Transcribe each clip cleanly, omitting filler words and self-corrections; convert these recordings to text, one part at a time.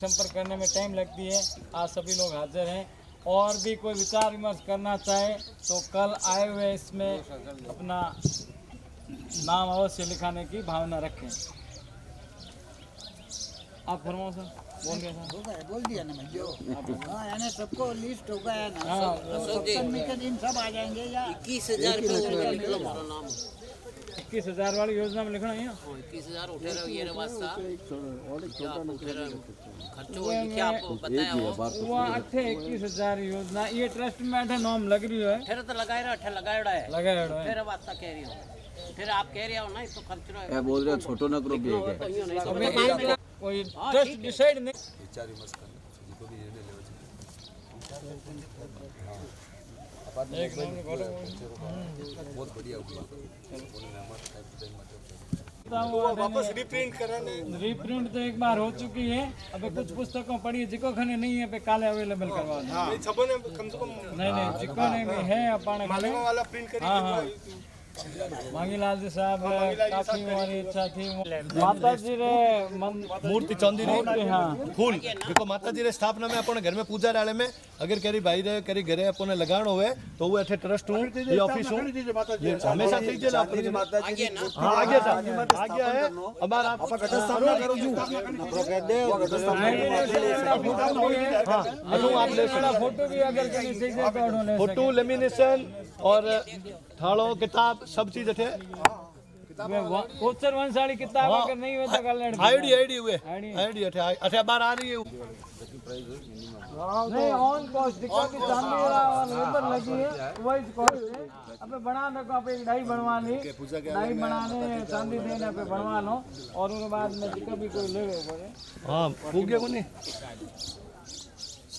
संपर्क करने में टाइम लगती है। आज सभी लोग हाजिर हैं और भी कोई विचार विमर्श करना चाहे तो कल आए हुए इसमें अपना नाम अवश्य लिखाने की भावना रखें। आप फरमाओ सर। बोल गया सर, बोल दिया ना मैं जो हाँ यानी सबको लिस्ट होगा है ना। इन सब आ जाएंगे या 21,000 नाम 21,000 वाली योजना में लिखना है। 21,000 उठे रहो ये वास्ता खर्चो क्या आपको बताया वो अठे 21,000 योजना ये ट्रस्ट में अठे नाम लग रही है। फिर तो लगाए रहो अठे लगाएड़ा है लगाएड़ा फिर वास्ता कह रही हो फिर आप कह रहे हो ना तो खर्च रहो ए बोल रहे हो छोटो न करो भी है कोई ट्रस्ट डिसाइड नहीं विचार विमर्श करना जिको भी निर्णय लेवा चाहिए। एक नंबर बोलो बहुत बढ़िया हुआ वापस रिप्रिंट तो एक बार हो चुकी है। अबे कुछ पुस्तकों पढ़ी जिको खने नहीं है पे काले अवेलेबल करवा दो। नहीं छपो ने कम से कम नहीं जिको नहीं भी है अपन मांगने वाला प्रिंट करी। हाँ मांगीलाल जी साहब काफी हमारी इच्छा थी माता जी रे मूर्ति चांदी मूर्ति हाँ फूल देखो माता जी रे स्थापना में अपन घर में पूजा डाले में अगर करी भाई रे करी घरे अपन लगाणो हुए तो वो अठे ट्रस्ट हूं ये ऑफिस हूं हमेशा ठीक है अपनी माता जी हां आगे था आगे है हमारा आप घट स्थापना करो छु आपरो कह दे घट स्थापना हां आप ले सकते फोटो भी अगर कहीं सही से तो ले फोटो लेमिनेशन और थालो किताब सब चीज अठे कोचर वंशाली किताब अगर नहीं हो तो कल आईडी हुए आईडी अठे बाहर आ रही है नहीं ऑन कॉस्ट दिखा कि चांदी और लेबर लगी है वही कॉस्ट है। अबे बना दो आप एक डाई बनवा ली डाई बनाने चांदी देने पे बनवा लो और उसके बाद में जिका भी कोई ले बोले हां पूगे कोनी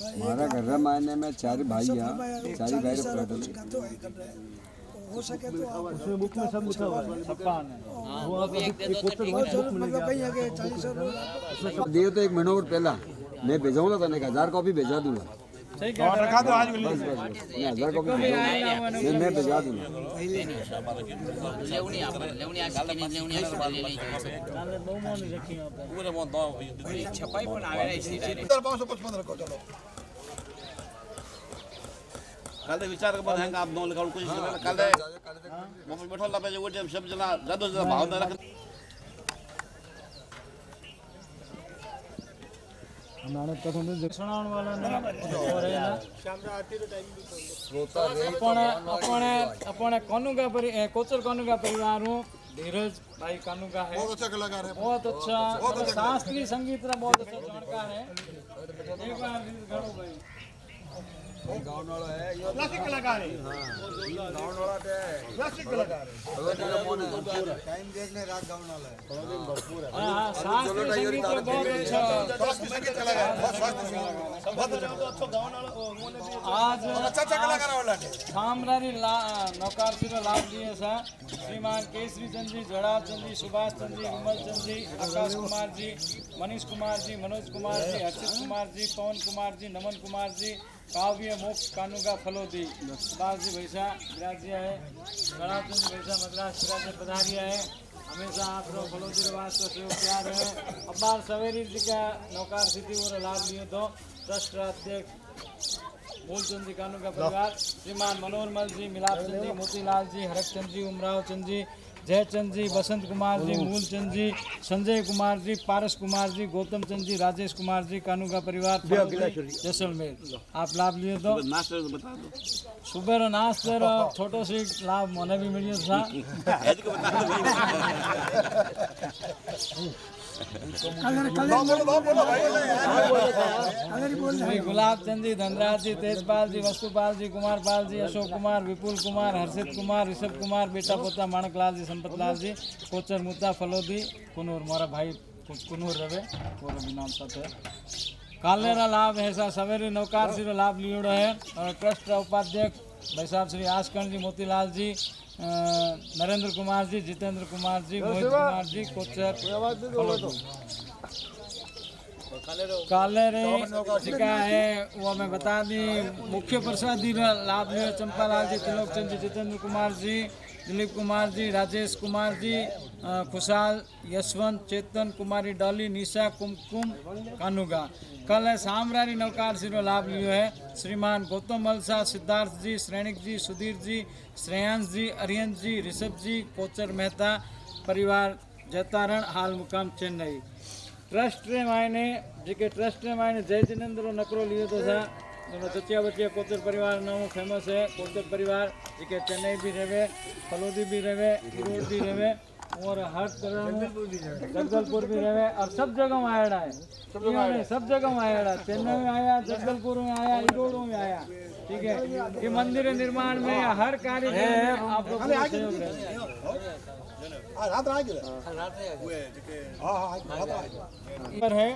हमारा घर मायने में 4 भाई हैं 4 भाई रे प्लॉट हो सके तो उसमें बुक में सब लिखा हुआ है सबका है वो भी एक दे दो तो ठीक है मतलब कहीं आगे 40 दिए तो 1 महीना और पहला मैं भेजाऊंगा तने 1000 कॉपी भेजा दूंगा। सही कह रखा तो आज बस 1000 कॉपी मैं भेजा दूंगा। लेवनी आप लेवनी आज के नहीं लेवनी आज ले लीजिए काले दो मोन रखी यहां पे पूरे मोन दो छपाई पण आवे रे इसी रे 555 रखो चलो कल विचार के बाद हैंग आप नौ लिखा कोशिश कर कल मोबाइल बैठो ला पे वो सब जना ज्यादा ज्यादा भाव ना रख हमारे कथन सुनाने वाला नहीं और है ना शामरा आरती रो टाइम भी श्रोता अपने कानूका कोचर कानूका परिवार हूँ धीरज भाई कानूका है बहुत अच्छा कलाकार है बहुत अच्छा शास्त्रीय संगीत का बहुत अच्छा जानकार है। एक बार गाओ भाई गांव वाला है ये क्लासिक कलाकार है। गांव वाला है क्लासिक कलाकार है। टाइम देखने रात गांव वाला है भरपूर है। हाँ शास्त्रीय संगीत तो बहुत अच्छा संगीत कलाकार बहुत स्वास्थ्य बहुत अच्छा गावन वाला आज अच्छा कलाकार वाला है। सामरारी नौकार से लाभ लिए सा श्रीमान केसरी चंद जी जड़ाव चंद जी सुभाष चंद जी विमल चंद जी आकाश कुमार जी मनीष कुमार जी मनोज कुमार जी हर्षित कुमार जी पवन कुमार जी नमन कुमार जी काव्य मोक्ष कानूका फलोदी सुभाष जी भैसा विराजिया है जड़ाव चंद भैसा मद्रास विराज पधारिया है हमेशा आप लोग फलोदी वास्ते से प्यार है। अब्बार सवेरी जी का नौकार स्थिति और लाभ लिए तो ट्रस्ट अध्यक्ष मूलचंद जी कानू का परिवार श्रीमान मनोरमल जी मिलाप चंद जी मोतीलाल जी हरकचंद जी उमराव चंद जी जयचंद जी बसंत कुमार जी मूलचंद जी संजय कुमार जी पारस कुमार जी गौतम चंद जी राजेश कुमार जी कानू का परिवार जैसलमेर आप लाभ लिए तो नाश्ते बता दो सुबह नाश्ते छोटो सी लाभ मैंने भी मिली था गुलाब चंद जी धनराज जी तेजपाल जी वस्तुपाल जी कुमार पाल जी अशोक कुमार विपुल कुमार हर्षित कुमार ऋषभ कुमार बेटा पोता माणकलाल जी संपतलाल जी कोचर मुद्दा फलोदी कुनूर मोरा भाई कुनूर रवे और भी नाम साथ है कालेरा लाभ ऐसा सवेरे नौकार से लाभ लियो है और ट्रस्ट उपाध्यक्ष भाई साहब श्री आशकर्ण जी मोतीलाल जी नरेंद्र कुमार जी जितेंद्र कुमार जी मोहित कुमार जी कोचर काले रे सिका है वो मैं बता दी मुख्य प्रसादी लाभ लियो चंपालाल जी त्रिलोक चंद जी जितेंद्र कुमार जी दिलीप कुमार जी, राजेश कुमार जी, खुशहाल, यशवंत, चेतन, कुमारी डॉली, निशा, कुमकुम कानूगा। कल है सामरारी नवकार लाभ लियो है श्रीमान गौतम मलसा, सिद्धार्थ जी, श्रेणिक जी, सुधीर जी, श्रेयांश जी, अरियंत जी, ऋषभ जी, कोचर मेहता परिवार जतारण, हाल मुकाम चेन्नई। ट्रस्ट रे मायने जेके ट्रस्ट रे मायने जय जिनेंद्र नकरो लियो तो था चचिया बचिया कोचर परिवार नौ फेमस है। कोचर परिवार जेके चेन्नई भी रहे, फलोदी भी रहे, इरोड भी रहे और हर तरह जगदलपुर भी रहे और सब जगह आया है। सब जगह आया, चेन्नई में आया, जगदलपुर में आया, इरोड में आया। ठीक है, ये मंदिर निर्माण में हर कार्य आप लोग का सहयोग है।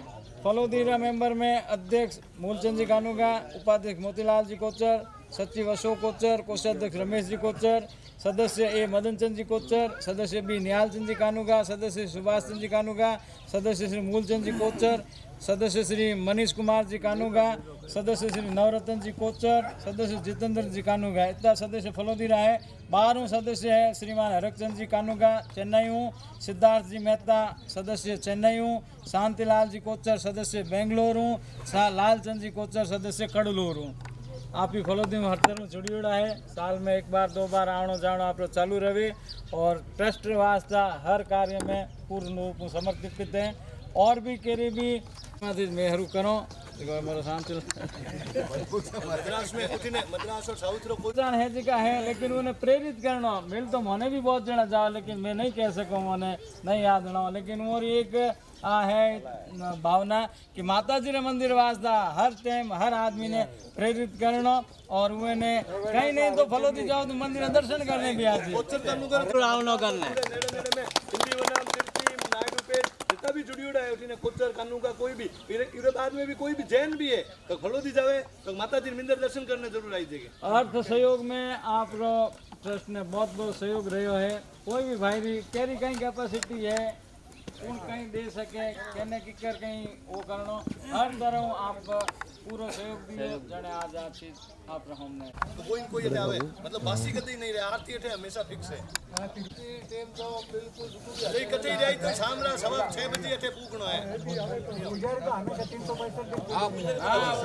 फलोदीरा मेंबर में अध्यक्ष मूलचंद जी कानूगा, उपाध्यक्ष मोतीलाल जी कोचर, सचिव अशोक कोचर, कोषाध्यक्ष रमेश जी कोचर, सदस्य ए मदन चंद जी कोचर, सदस्य बी निहाल चंद जी कानूगा, सदस्य सुभाष चंद जी कानूगा, सदस्य श्री मूलचंद जी कोचर, सदस्य श्री मनीष कुमार जी कानूगा, सदस्य श्री नवरत्न जी कोचर, सदस्य जितेंद्र जी कानूगा। इतना सदस्य फलोदीरा है। 12 सदस्य है श्रीमान हरकचंद जी कानूगा चेन्नई हूँ, सिद्धार्थ जी मेहता सदस्य चेन्नई हूँ, शांतिलाल जी कोचर सदस्य बेंगलोर हूँ, लालचंद जी कोचर सदस्य कड़लूर हूँ। आप ही फलोदी में हर तरह जुड़ी उड़ा है। साल में 1 बार 2 बार आणो जानो आप चालू रहे और ट्रस्ट वास्ता हर कार्य में पूर्ण रूप में समर्पित हैं। और भी केरी भी मेहरू करो मद्रास और साउथ रो है जिका है, लेकिन उन्हें प्रेरित करना मिल तो मैंने भी बहुत जना जाओ, लेकिन मैं नहीं कह सकूँ, मैंने नहीं याद ना। लेकिन और एक है भावना कि माता जी रे मंदिर वास्ता हर टाइम हर आदमी ने प्रेरित करना और उन्हें कहीं नहीं तो फलोदी जाओ तो मंदिर दर्शन करने भी आते भी जुड़ी उड़ा है उठीने कोचर कानू का कोई भी इरे बाद में भी कोई भी जैन भी है तो फलोदी जावे तो माता जी मंदिर दर्शन करने जरूर आई जगह। अर्थ सहयोग में आप ट्रस्ट ने बहुत बहुत सहयोग रहो है। कोई भी भाई री केरी कहीं कैपेसिटी है उन कहीं दे सके कहने की कर कहीं वो करना हर तरह आप पूरा सहयोग दिए जने आज आप चीज आप हमने तो कोई ये आवे मतलब बासी कदी नहीं रहे आरती अठे हमेशा फिक्स है टाइम तो बिल्कुल नहीं कतई रही तो शामरा 6:30 बजे अठे पूगणो है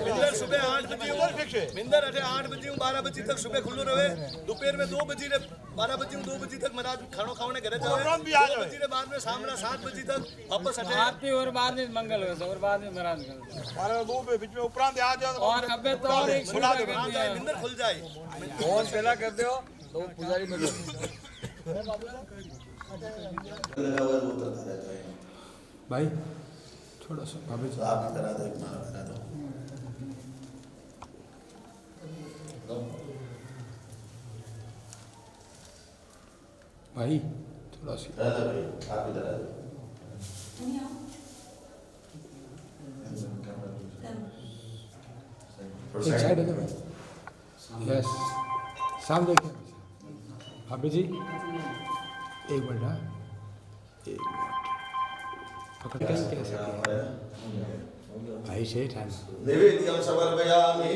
मिंदर सुबह 8 बजे और फिक्स है मिंदर अठे 8 बजे 12 बजे तक सुबह खुलो रहे दोपहर में 2 बजे 12 बजे 2 बजे तक महाराज खानो खाने घरे जावे 2 बजे बाद में शामरा 7 बजे तक वापस अठे आरती और बाद में मंगल हो और बाद में महाराज और 2 पे बीच में उपरांत आ जाए और अबे तो और एक खुला दे मिंदर खुल जाए फोन पहला कर दो तो पुजारी में भाई थोड़ा सा भाभी आप करा दो करा दो भाई थोड़ा सा करा दो भाई आप इधर आ दो एक साइड है भाई यस सामने देखिए भाभी जी 1 मिनट हाँ 1 मिनट पकड़ के कैसे भाई से ठान नैवेद्यं समर्पयामि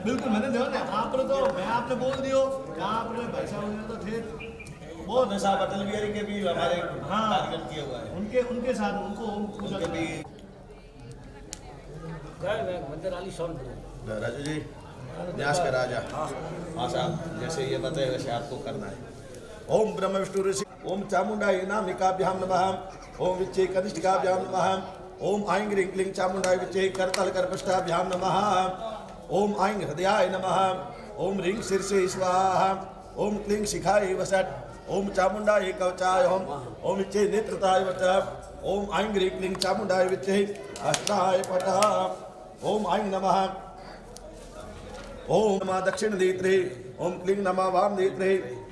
बिल्कुल मैंने देखो ना आप तो मैं आपने बोल दियो आपने भाई साहब तो थे वो नशा बटल बिहारी के भी हमारे कार्यक्रम किया हुआ है उनके साथ उनको पूजा भी मंदिर वाली सॉल्व राजू जी न्यास का राजा हाँ साहब जैसे ये बताए वैसे आपको करना है। ओम ब्रह्म विष्णु ऋषि ओम चामुंडाय नामिकाभ्याम नमः ओम विच्चे कनिष्ठिकाभ्याम नमः ओम ऐं ह्रीं क्लीं चामुंडाय विच्चे करतल करपष्टाभ्याम नमः ओम ऐं हृदयाय नमः ओम ह्रीं शीर्षे स्वाहा ओम क्लीं शिखाय वसट ओम चामुंडाय कवचाय ओम विच्चे नेत्रताय वट ओम ऐं ह्रीं क्लीं चामुंडाय विच्चे हस्ताय पट ओम ऐं नमः ओम नमः दक्षिण नेत्रे ओम क्लीं नमः वाम नेत्रे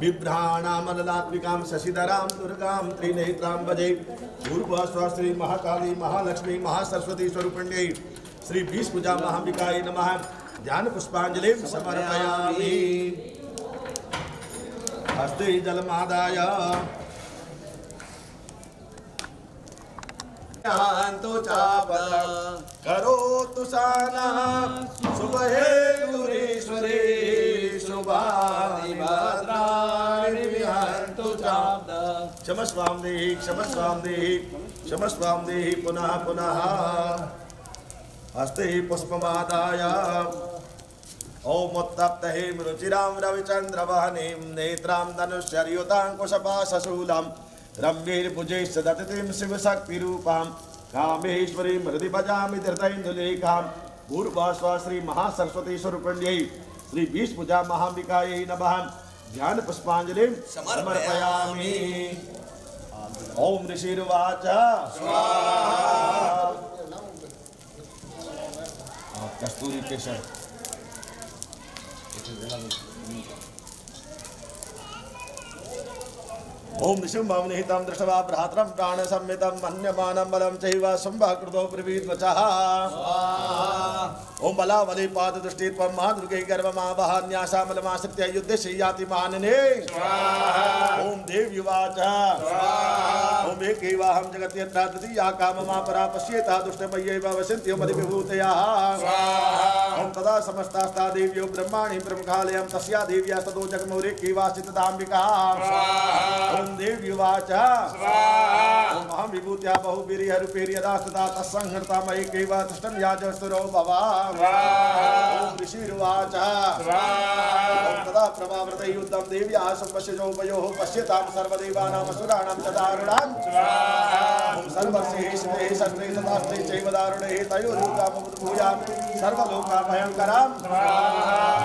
बिभ्राणामललात्मिकां शशिधरां दुर्गां त्रिनेत्रां भजे पूर्वस्व श्री महाकाली महालक्ष्मी महासरस्वती स्वरूपिण्यै श्री बीजपूजा महाम्बिकायै नमः। ध्यान पुष्पांजलिं समर्पयामि। हस्ते जलमादाय करोतु साना शुभहे दुरीश्वरे शुभानि भद्राणि विहन्तु चाब्दा। क्षमस्वां देहि क्षमस्वां देहि क्षमस्वां देहि पुनः पुनः। हस्ते पुष्पमादाय ओम उत्तप्तहे रुचिरां रविचन्द्रवहनीं नेत्रां धनुष्यर्युताङ्कुशपाशशूलां रम्यैर्भुजैः सदतिं शिवशक्तिरूपां कामेश्वरीं हृदि भजामि धृतैन्दुलेखां। पूर्वाश्वा श्री महासरस्वती स्वरूपिण्यै श्री बीजपूजा महाम्बिकायै नमः। ध्यान पुष्पांजलिं समर्पयामि। ओम ऋषिर्वाच स्वाहा। कस्तूरी केशर ओम निशुम्भं निहितं दृष्ट्वा भ्रातरं प्राणसंहितं मन्यमानं बलं चैव शुम्भकृतो ब्रवीद्वचः। ओम बलावली पाददृष्टि त्वं महादुर्गे गर्वमावहन्यासामलमाश्रित्य युद्धे याति मानिने। ओम देव्युवाच ओम एकैवाहं जगत्यत्र द्वितीया काममा परा पश्येता दुष्टमय्यैव वसन्त्यो मदिविभूतयः। ओम तदा समस्तास्ता देव्यो ब्रह्माणि प्रमुखालयं तस्या देव्या ततो जगमौरेकैवास्थिताम्बिका। ओम देव्युवाच ओम अहं विभूत्या बहुवीर्यरूपेण यदा स्तता तत्संहृता मयैकैव तिष्ठन् याजस्तुरो भवा। ओम ऋषिर्वाच ओम तदा प्रभावृतै युद्धं देव्या सुपश्यजो वयोः पश्यतां सर्वदेवानां असुराणां च दारुणां। ओम सर्वस्य शिवे सर्वे तथास्ते चैव दारुणे तयोरुद्रामुद्भूयां सर्वलोकाभयङ्करां।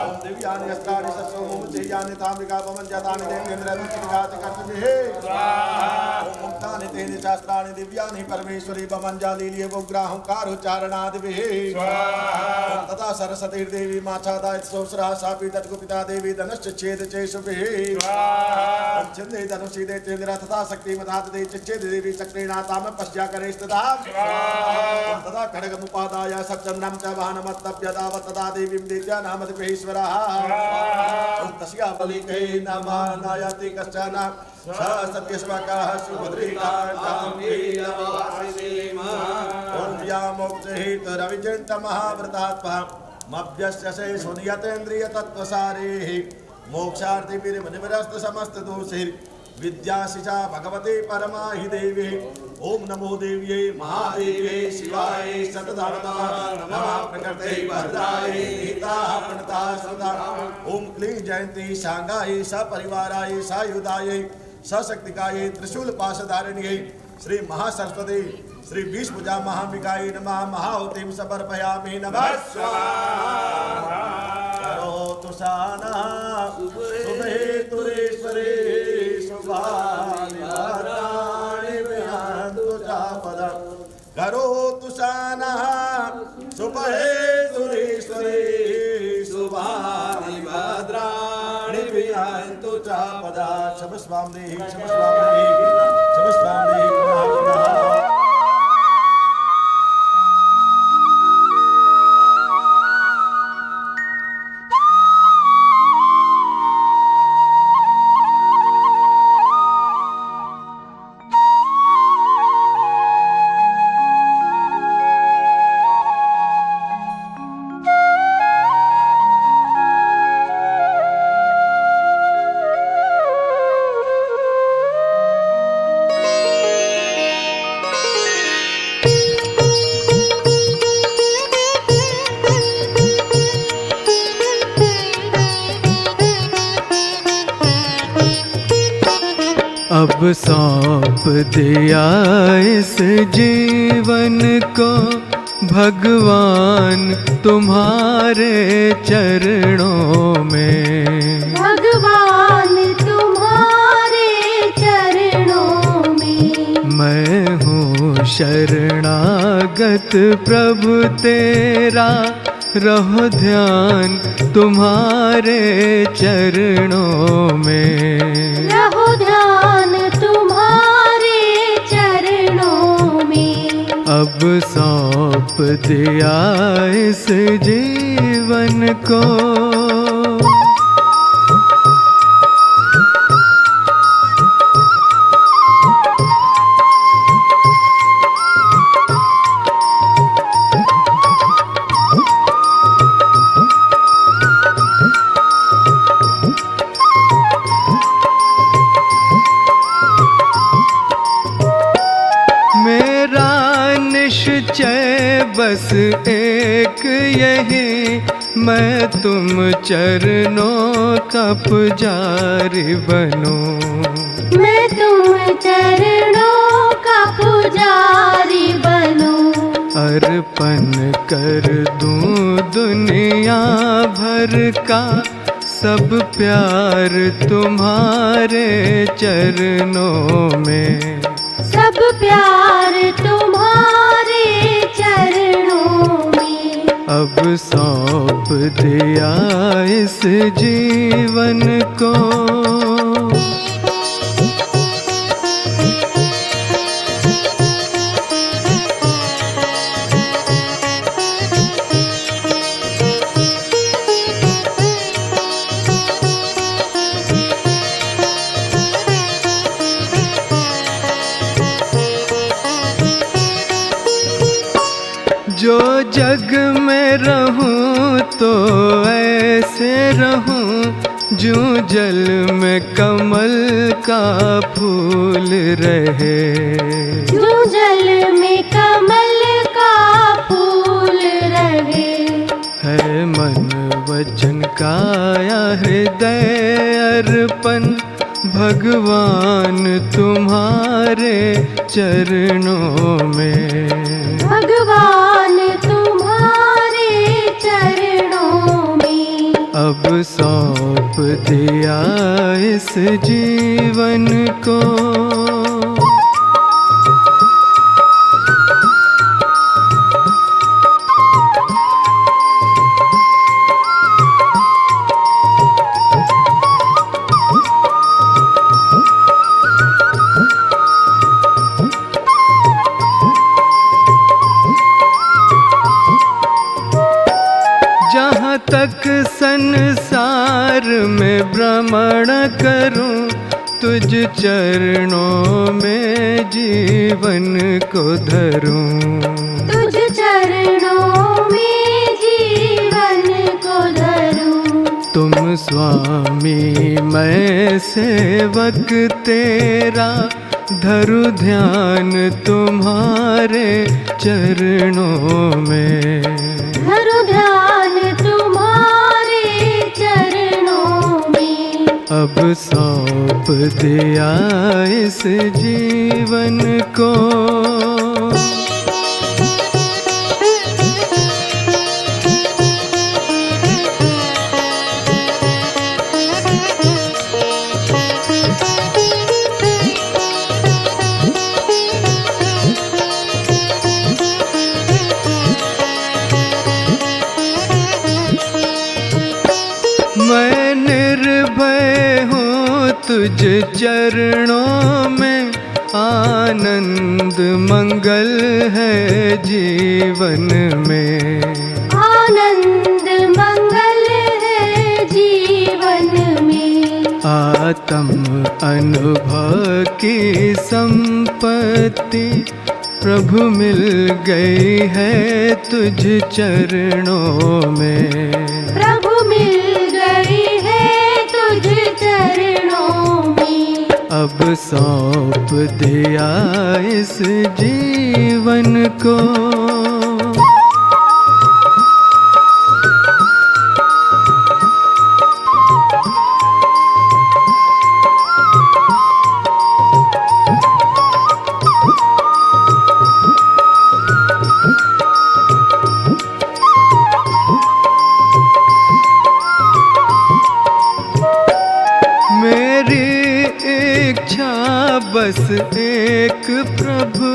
ओम दिव्यानि अस्त्राणि सत्सोमुं चेयानि ताम्बिका भवन्त्यतानि देवेन्द्ररुचिराति कर्तव्ये। ओम मुक्तानि तेन शास्त्राणि दिव्यानि परमेश्वरी भवञ्जालील्ये उग्राहुङ्कारोच्चारणादिभिः। ओम तथा सरस्वतीर्देवी माच्छादायित सोऽस्रः सापि तत्कुपिता देवी धनुश्च छेदचेषुभिः। ओम छिन्दे धनुषि दैत्येन्द्र तथा शक्तिमदातदे चिच्छेद देवी चक्रेणा ताम पश्याकरेस्तदा। ओम तथा खड्गमुपादाय सच्चन्द्रं च वाहनमत्तभ्यदावत् तदा देवीं दैत्या नामधिपेश्वरः। ओम तस्या बलिके नमः नायाति कश्चन सत्यस्वकः सुभद्रिकां वीरवासिनीम्। ओम या मोक्षहित रविजयन्त महाव्रतात्मा मभ्यस्य से सुनियतेन्द्रिय तत्वसारेः मोक्षार्थी वीरमनिवरस्त समस्त दोषैः विद्याशिषा भगवते परमाहि देवी। ओम नमो देव्यै महादेव्यै शिवाय सततम नमः प्रकृते भद्राय नीताः प्रणताः सदा। ओम क्लीं जयन्ती शांगायै सपरिवाराय सायुधायै सशक्तिकायै त्रिशूल पाशधारिण्यै श्री महासरस्वती श्री बीजपूजा महाम्बिकायै नमः। महाहुतिं समर्पयामि नमः स्वाहा। करोतु सानः शुभे तुरीश्वरे शुभानि भद्राणि विहन्तु चापदम्। करोतु सानः शुभे तुरीश्वरे शुभानि भद्राणि विहन्तु चापदम्। क्षमस्वां देहि क्षमस्वां देहि क्षमस्वां देहि पुनः पुनः। अब सौंप दिया इस जीवन को भगवान तुम्हारे चरणों में। भगवान तुम्हारे चरणों में। मैं हूँ शरणागत प्रभु तेरा रहो ध्यान तुम्हारे चरणों में। रहो ध्यान तुम्हारे चरणों में। अब सौंप दिया इस जीवन को। निश्चय बस एक यही, मैं तुम चरणों का पुजारी बनूं। मैं तुम चरणों का पुजारी बनूं। अर्पण कर दूं दुनिया भर का सब प्यार तुम्हारे चरणों में। सब प्यार तुम्हारे चरणों में। अब सौंप दिया इस जीवन को। जो जग में रहूं तो ऐसे रहूं, जूं जल में कमल का फूल रहे। जूं जल में कमल का फूल रहे। है मन वचन काया हृदय अर्पण, भगवान तुम्हारे चरणों में। भगवान तुम्हारे चरणों में। अब सौंप दिया इस जीवन को। जहाँ तक संसार में भ्रमण करूं, तुझ चरणों में जीवन को धरूं। तुझ चरणों में जीवन को धरूं। तुम स्वामी मैं सेवक तेरा, धरु ध्यान तुम्हारे चरणों में। धरु ध्यान तुम्हारे चरणों में। अब सौंप दिया इस जीवन को। मैं निर्भय हूँ तुझ चरणों में, आनंद मंगल है जीवन में। आनंद मंगल है जीवन में। आत्म अनुभव की संपत्ति प्रभु मिल गई है तुझ चरणों में। प्रभु मिल गई है तुझ चरणों में। अब सौंप दिया इस जीवन को। मेरी इच्छा बस एक प्रभु,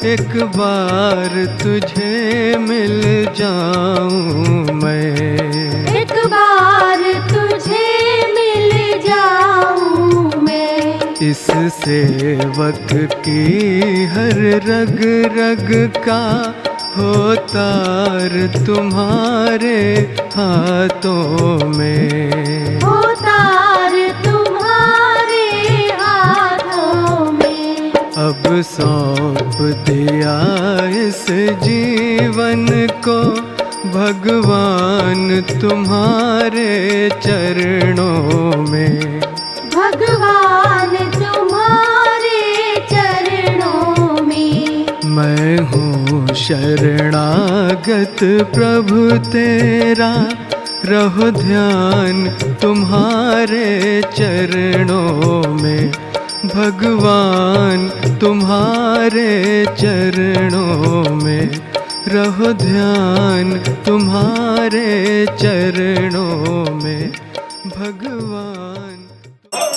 एक बार तुझे मिल जाऊं मैं, एक बार तुझे मिल जाऊं मैं। इस सेवक की हर रग रग का हो तार तुम्हारे हाथों में, हो तार तुम्हारे हाथों में। अब सौंप दिया इस जीवन को भगवान तुम्हारे चरणों में, भगवान तुम्हारे चरणों में। मैं हूँ शरणागत प्रभु तेरा, रहो ध्यान तुम्हारे चरणों में, भगवान तुम्हारे चरणों में, रहो ध्यान तुम्हारे चरणों में, भगवान। Oh,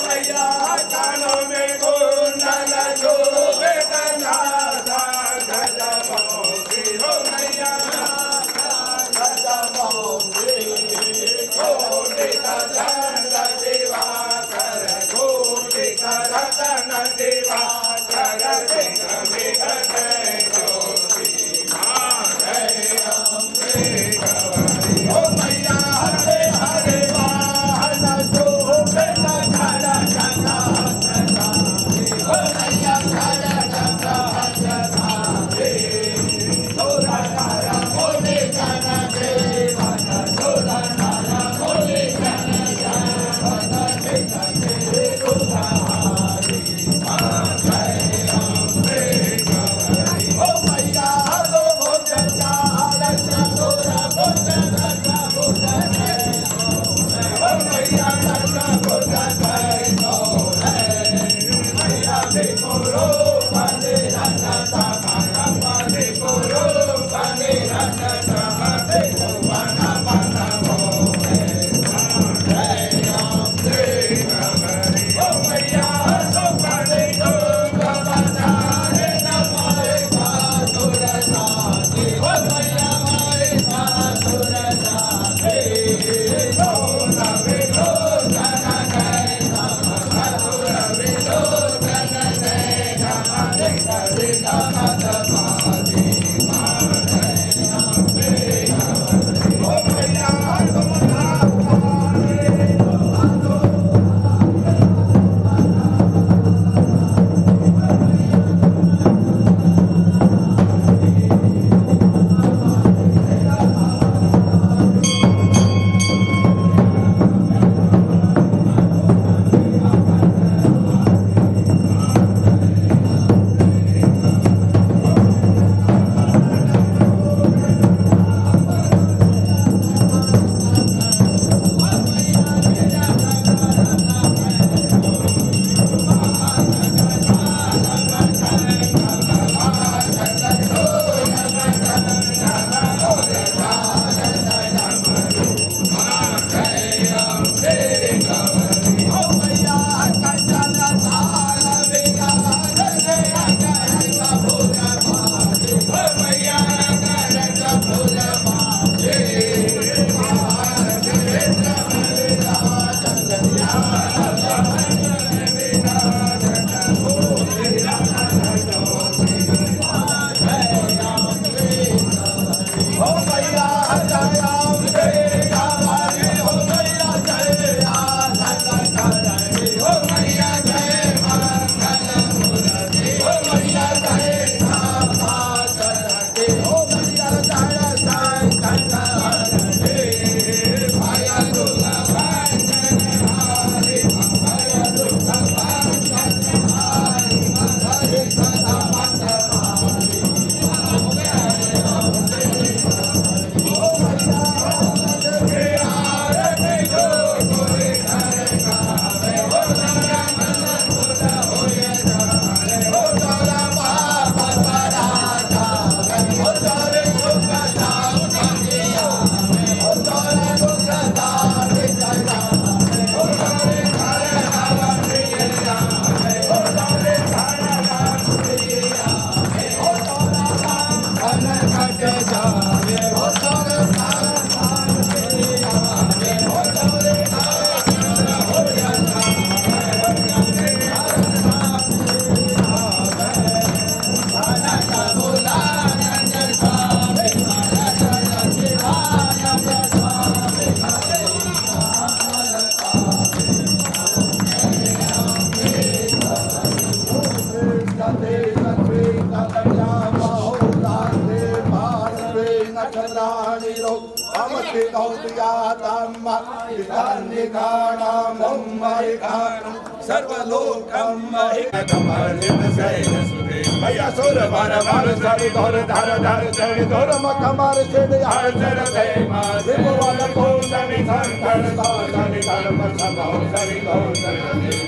भैया सुर भर भर सरि धर धर धर चढ़ धर मकमर से हर चर दे मां शिववाल को सनि धर धर सनि धर मसमो सरि धर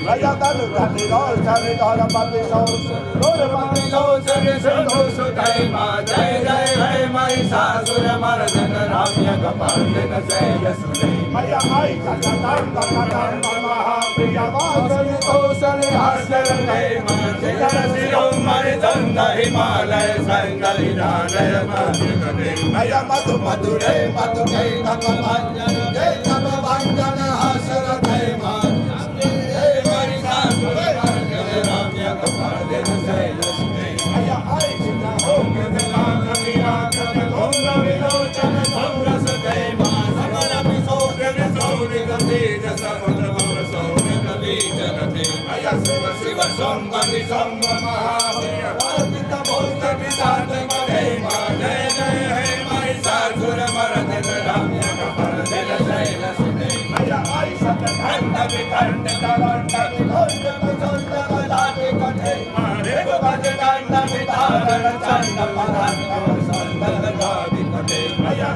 भैया तन धर धर सनि धर पति सो धर पति सो सरि सिंधु सुतै मां जय जय है माई सासुर मर्दन राम्य कपाल दिन से यसुदे भैया आई कटन कटन महा प्रिय वासनि तो सनि हर चर दे मां शिखर सिरो मर चंदा हिमालय संगल हिरालय माधुरे भैया मधु मधुरे मधु के नव भंजन जय नव भंजन हसर थे मान जय मरि सासुर राम्य कपाल दिन से यसुदे भैया आई चिता हो के दिलान मीरा कर धूम विलोचन धूम रस दे मान समर विसोग विसोग गति समुद्र भव सोग कवि जगते भैया शिव शिव संगति संग महावीर अर्पित भोग विदात मरे मां जय जय है माई सासुर मर्दन राम्य कपाल दिन से यसुदे भैया आई सत खंड विखंड दंड विखंड विखंड बलाते कटे मारे भज दंड विधारण चंड पदार्थ संदल गादि कटे भैया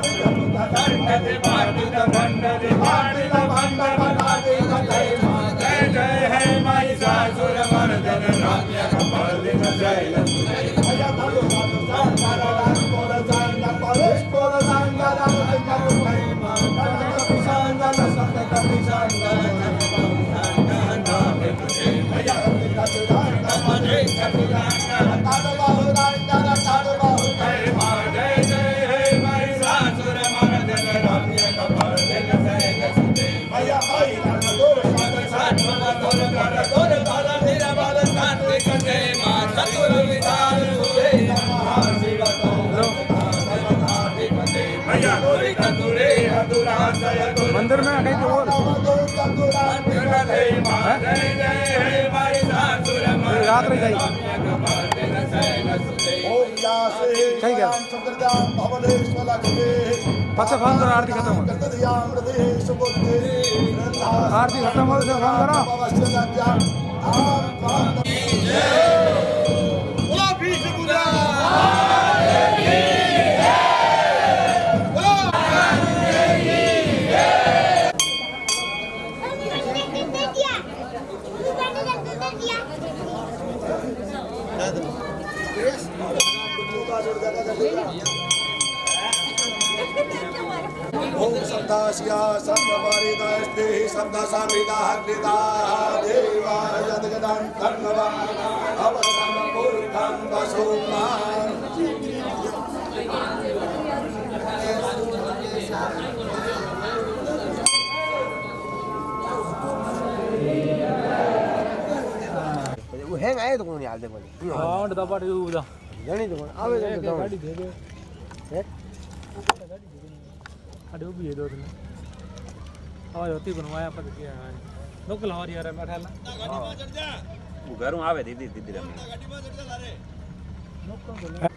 दंड विभाटित भंड विभाटित भंड बलाते कटे मां जय जय है माई सासुर मर्दन राम्य कपाल दिन से यसुदे भैया मधु मधु संगर रंगोर संग परेश्वर संग रंग करुणै मां कनक संगल सत कपि संगल संग नाम तुझे भैया कति रंग मने कति रंग ताड़ बाहु रंग ताड़ बाहु जय मां जय जय है माई सासुर मर्दन राम्य कपाल दिन से यसुदे भैया आई रंग तोर पद साठ तोर कर तोर बाल तेरा बाल काटे कटे मां चतुर विधान हुए महाशिव तो भैया गोरी कतुरे हदुरा जय मंदिर में कहीं तो और जय जय है माई सासुर रात में जाइए ओम यासे कहीं गया सुंदरदाम भवनेश्वर लक्ष्मी पक्ष फोन करो आरती खत्म हो आरती खत्म हो तो फोन करो ओम शब्दास्या सर्वपारिदास्ते शब्द सामिदा हृदा देवा यद्गदान कर्णवा अवसम पुरुषं वसुमा वो हैंग आए तो कौन याद है बोले हां दबा दे उदा जानी तो आवे तो गाड़ी दे दे है अरे वो भी है दो दिन आवाज होती बनवाया पर क्या है लोकल हमारी यार बैठा ना वो घरों आवे दीदी दीदी रे गाड़ी में चढ़ जा रे लोकल भाई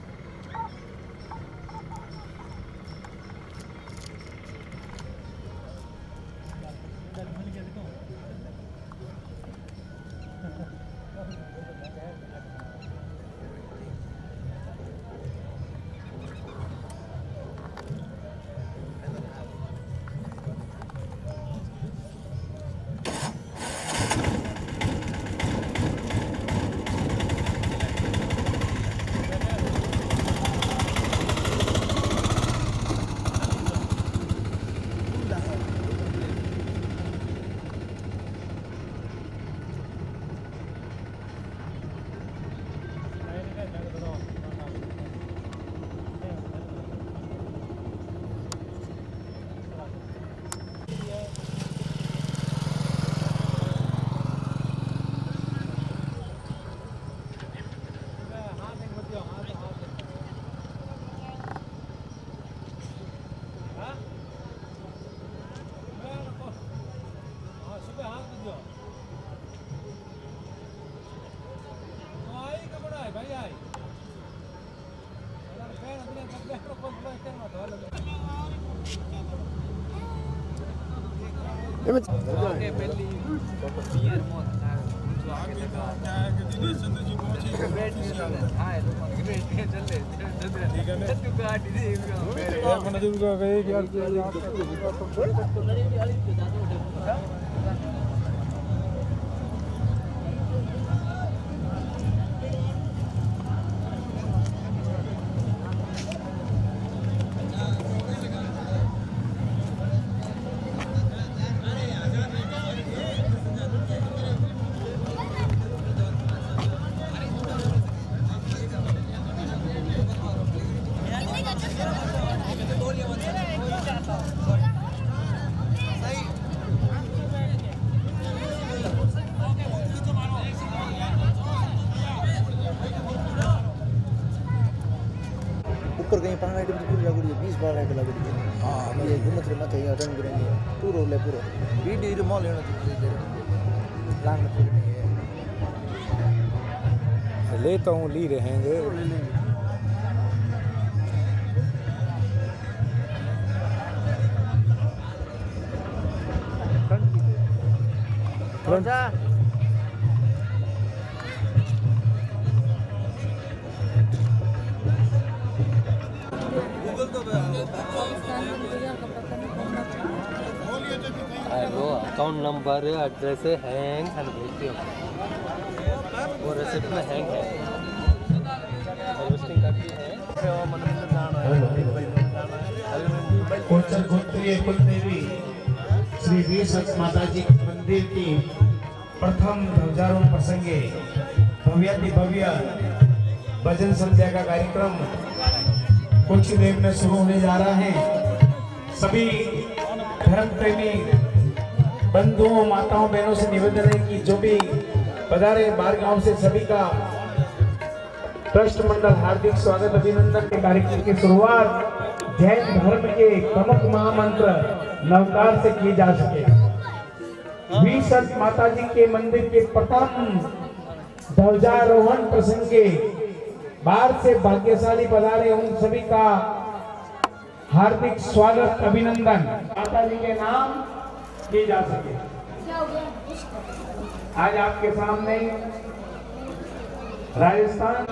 ऊपर कहीं पान आइटम पूरी लगड़ी है 20 बार आइटम लगड़ी है हां ये घुमत रे मत ये रंग बिरंगे पूरो ले पूरो वीडियो रे मॉल लेना चाहिए लांग पूरी नहीं है लेता हूँ ली रहेंगे कौन सा वो account number address hang and भेजती हो वो रेसिप्ट में हैंग है हार्वेस्टिंग करती है कोचर गोत्रीय कुलदेवी श्री वीर सत माता जी मंदिर की प्रथम ध्वजारोहण प्रसंगे भव्याति भव्य भजन संध्या का कार्यक्रम कुछ ही देर में शुरू होने जा रहा है। सभी धर्म प्रेमी बंधुओं माताओं बहनों से निवेदन है कि जो भी पधारे बाहर गांव से सभी का ट्रस्ट मंडल हार्दिक स्वागत अभिनंदन के कार्यक्रम की शुरुआत जैन धर्म के प्रमुख महामंत्र नवकार से की जा सके। वीर सत माता जी के मंदिर के प्रथम ध्वजारोहण प्रसंग के बाहर से भाग्यशाली पधारे उन सभी का हार्दिक स्वागत अभिनंदन माता जी के नाम की जा सके। आज आपके सामने राजस्थान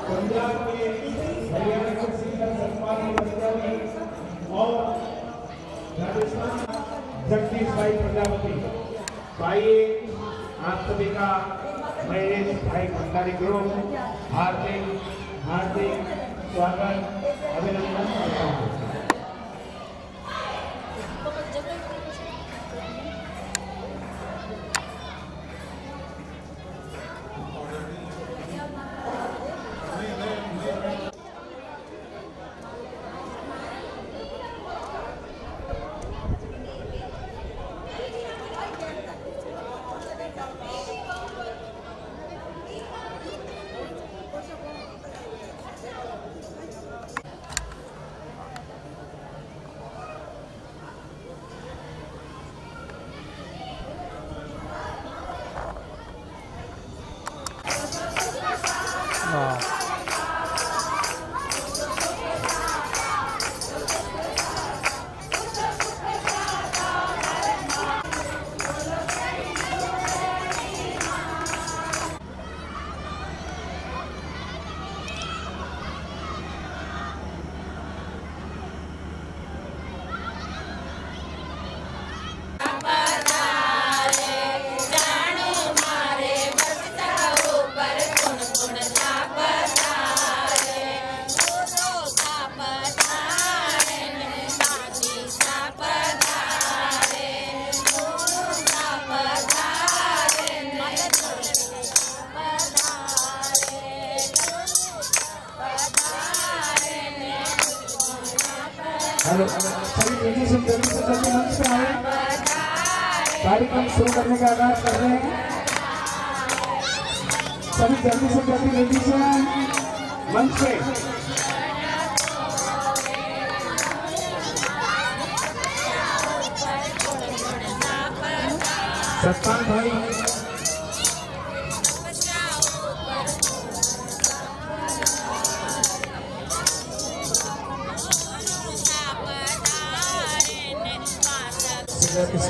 पंजाब के हरियाणा के सीनियर सरकारी अधिकारी और राजस्थान जगदीश भाई प्रजापति आइए आप सभी का महेश भाई भंडारी ग्रुप हार्दिक स्वागत अभिनंदन करता हूँ। हेलो सभी लेडीज एंड जेंटलमैन मंच पे आए कार्यक्रम शुरू करने का आगाज कर रहे हैं। सभी जल्दी से जल्दी लेडीज मंच पे सत्तान भाई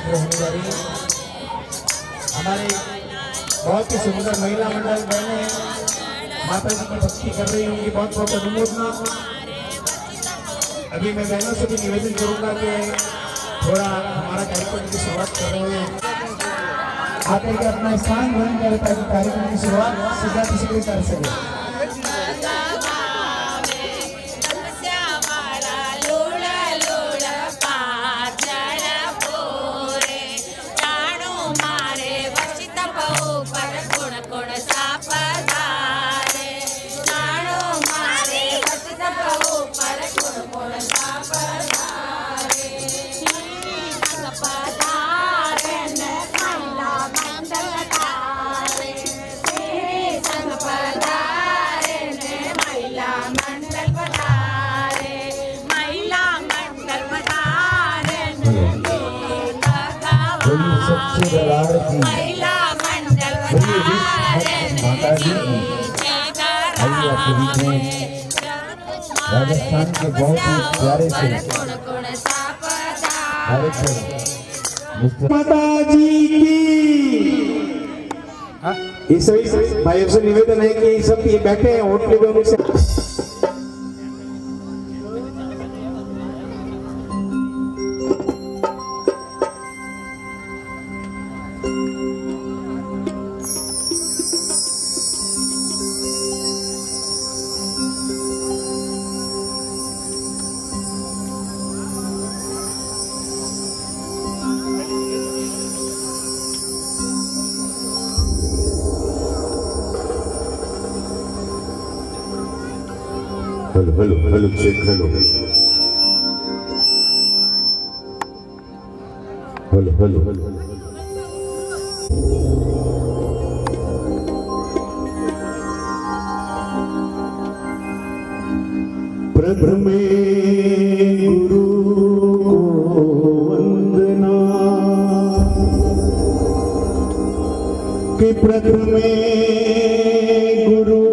होने जा रही है। हमारे बहुत ही सुंदर महिला मंडल बहने माता जी की भक्ति कर रही होंगी, बहुत बहुत अनुमोदना। अभी मैं बहनों से भी निवेदन करूंगा कि थोड़ा हमारा कार्यक्रम की शुरुआत कर रहे हैं, आकर के अपना स्थान ग्रहण करें ताकि कार्यक्रम की शुरुआत सीधा किसी कर सके। राजस्थान के बहुत ही प्यारे से माता जी की इस भाइयों से निवेदन है कि सब ये बैठे हैं होटल में उनसे हेलो चेक हेलो प्रभु में गुरु को वंदना कि प्रभु में गुरु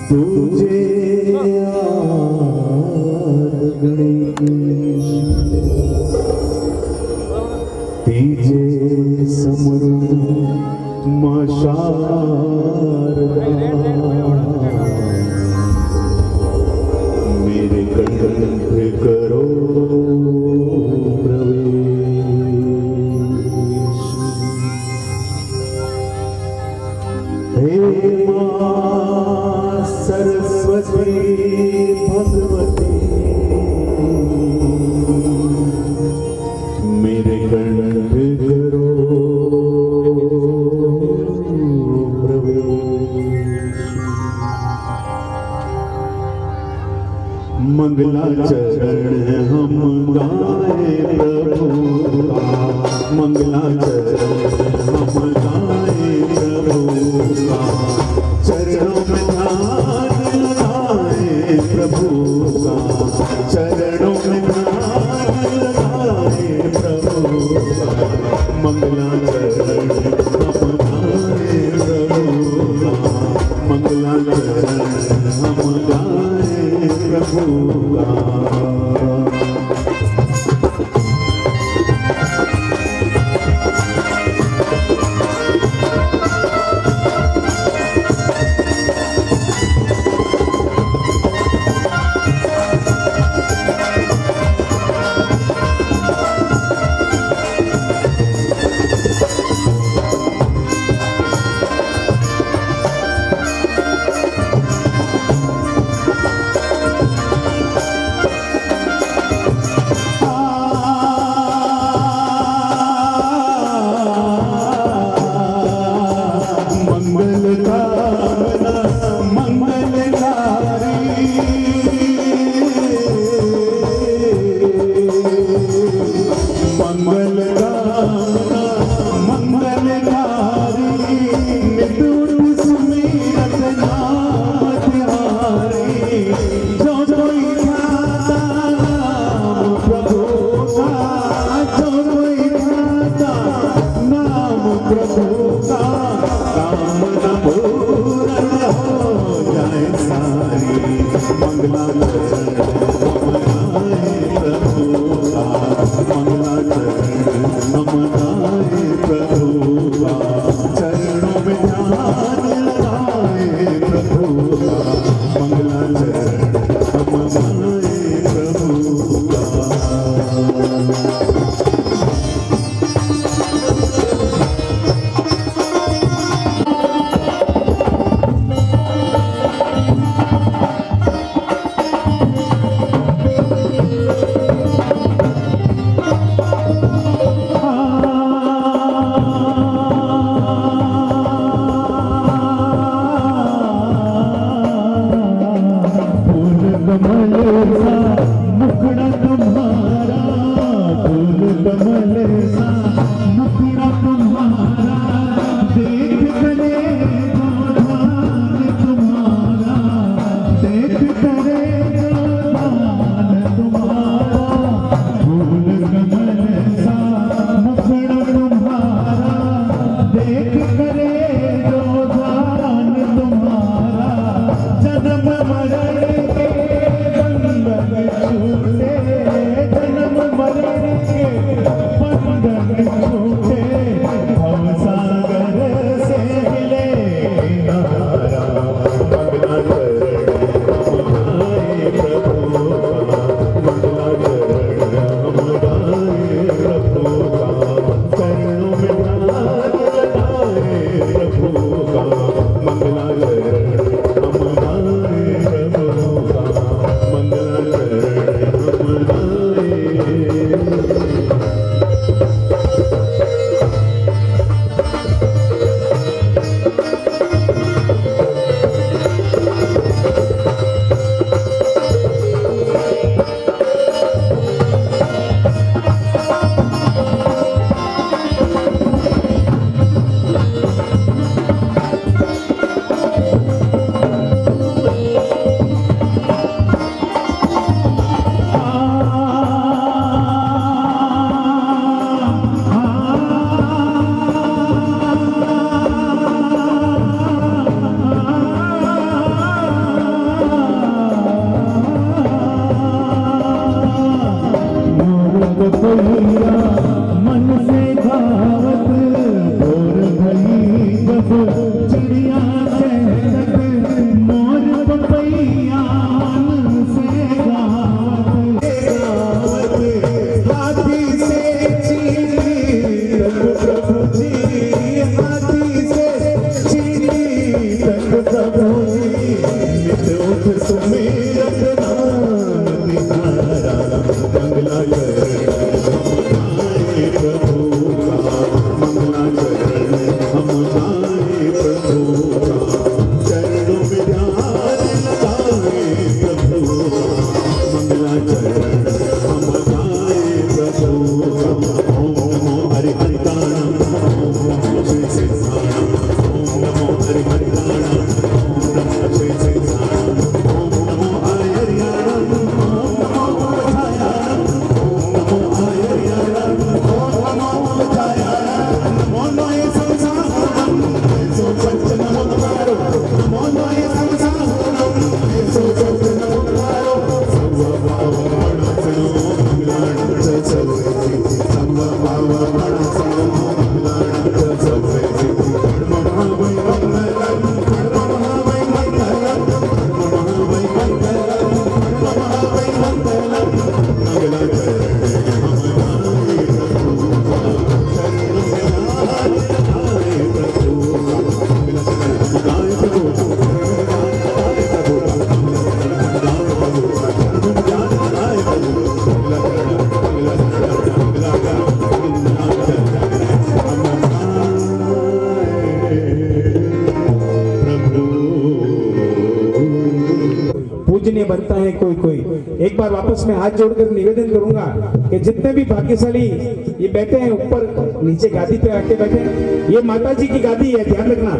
तुझे तीजे समरू मेरे कंठ करो प्रवेश। हे मां सरस्वती भगवती मेरे कंठ करो प्रवेश। मंगलाचरण हम गाए प्रभु का, मंगलाचरण हम गाए प्रभु का, चरणों में ध्यान लगाए प्रभु का, चरणों में ध्यान लगाए प्रभु का। मंगलाचरण हम गाए प्रभु का, मंगलाचरण हम गाए प्रभु का। पूजनीय बनता है कोई कोई। एक बार वापस में हाथ जोड़कर निवेदन करूंगा कि जितने भी भाग्यशाली ये बैठे हैं ऊपर नीचे गादी पे आके बैठे, ये माता जी की गादी है, ध्यान रखना।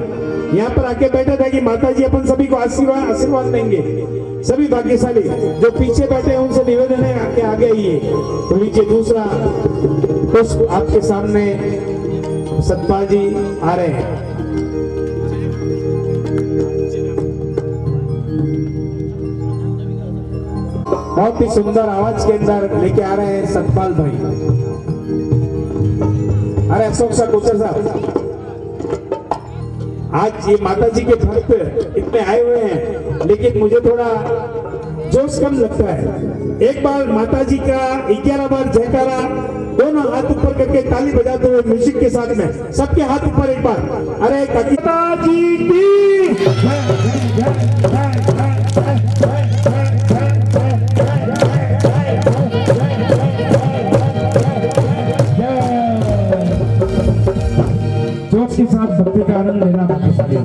यहाँ पर आके बैठे थे कि माता जी अपन सभी को आशीर्वाद देंगे। सभी भाग्यशाली जो पीछे बैठे हैं उनसे निवेदन है आके आगे आइए। तो लीजिए दूसरा पुष्प आपके सामने सतपाल जी आ रहे हैं। बहुत ही सुंदर आवाज के अंदर लेके आ रहे हैं सतपाल भाई। अरे अशोक साहब, कोचर साहब, आज ये माता जी के भक्त इतने आए हुए हैं, लेकिन मुझे थोड़ा जोश कम लगता है। एक बार माता जी का 11 बार जयकारा, दोनों हाथ ऊपर करके ताली बजाते हुए म्यूजिक के साथ में, सबके हाथ ऊपर एक बार। अरे माता जी की जोश के साथ भक्ति का आनंद लेना भाग्यशाली।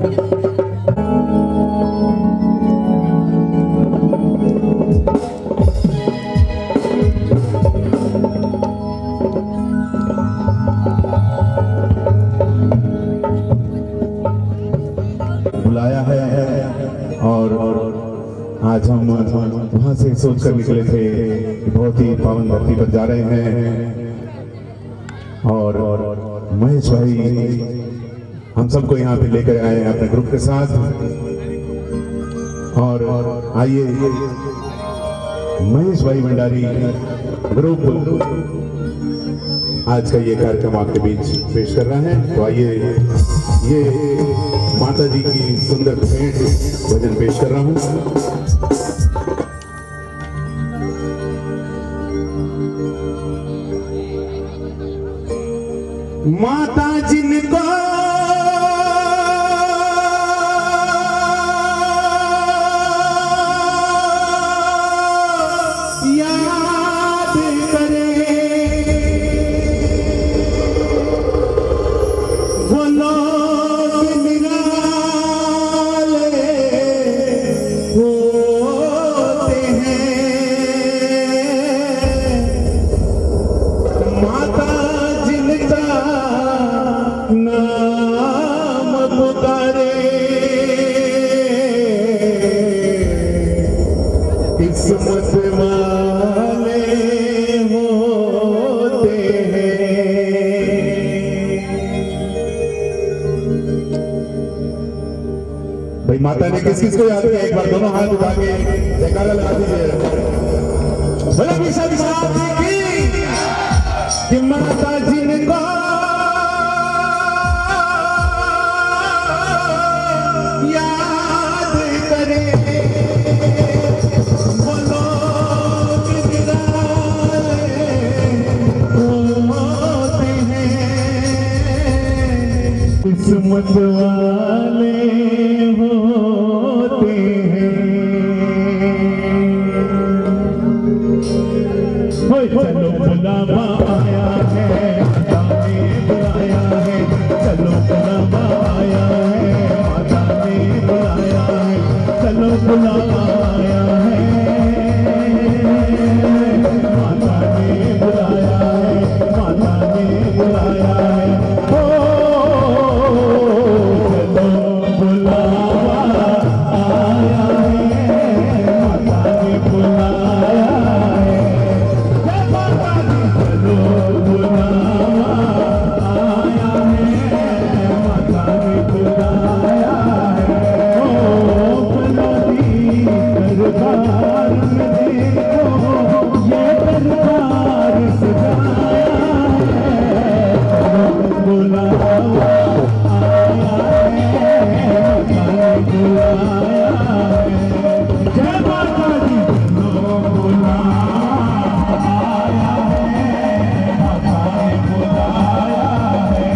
बुलाया है और आज हम वहाँ से सोच कर निकले थे कि बहुत ही पावन धरती पर जा रहे हैं और महेश भाई हम सबको यहाँ पे लेकर आए हैं अपने ग्रुप के साथ। और आइए महेश भाई भंडारी ग्रुप आज का ये कार्यक्रम आपके बीच पेश कर रहा है। तो आइए ये माता जी की सुंदर भेंट भजन पेश कर रहा हूँ। माता जिनको याद करे वो लोग निराले होते हैं। माता जिनका नाम पुकारे किस्मत वाले होते हैं। भाई माता ने किस किस को याद किया, एक बार दोनों हाथ उठा के जयकारा लगा दीजिए। बोला विशाल साहब की कि माता जिनको याद करे वो लोग निराले होते हैं। किस्मत वाले होते हैं। चलो बुलावा आया है, माता ने बुलाया है। चलो बुलावा आया है, माता ने बुलाया है। चलो बुलावा आया है, माता ने बुलाया है, माता ने बुलाया है। ओ चलो बुलावा आया है, माता ने बुलाया है। चलो बुलावा आया है, माता ने बुलाया है। ओ बलदी दरबार में देखो ये दरबार सजाया है। चलो बुलावा आया है, माता ने बुलाया है। जय माता दी। चलो बुलावा आया है, माता ने बुलाया है।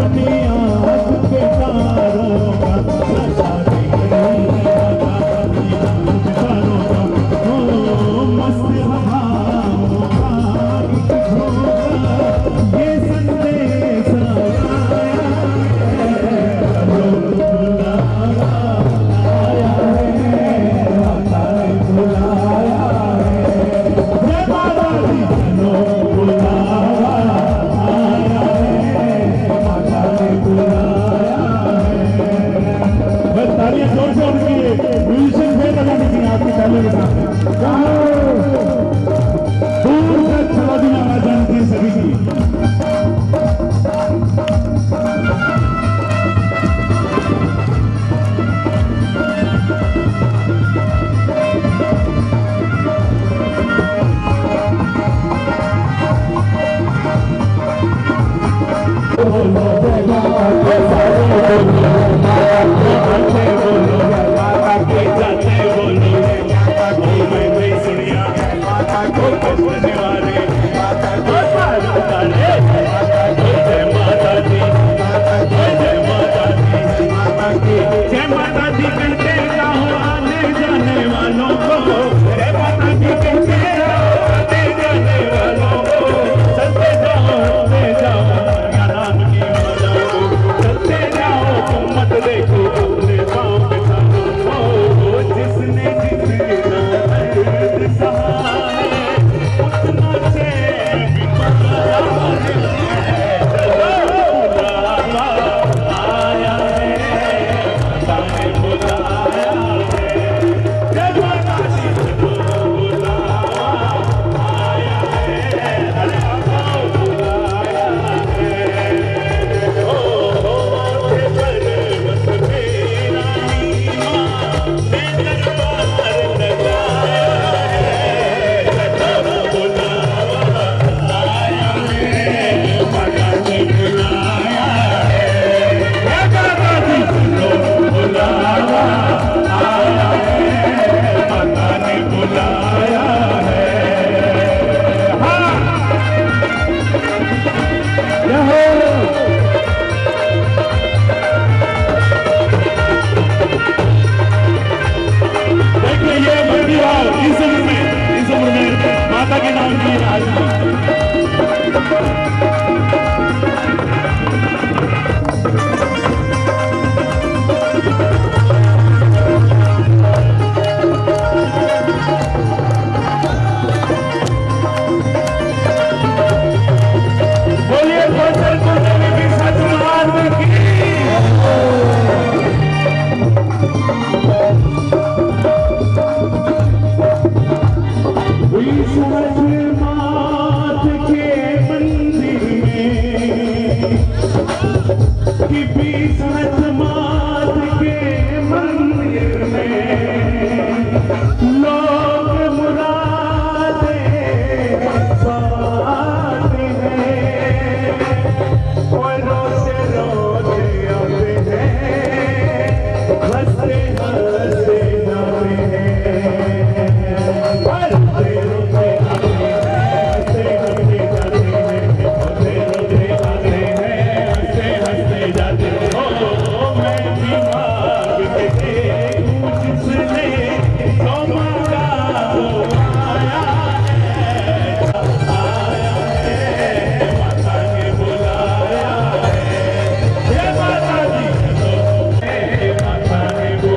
अपनी आँख के तारों का नशा देख रही है माता अपनी आँख के तारों का। ओ मस्त हवाओं का एक झोंका ये संदेश आया है, लोग बुलावा आया है, माता ने बुलाया है। जय माता दी, लोग बुलावा आया है, माता ने बुलाया है। बस तालियां जोर से उनकी म्यूजिशियन फेर लगानी थी आपकी तालियों के सामने। दूर से चलो दिन आवाज जानती है सभी की। सुनिया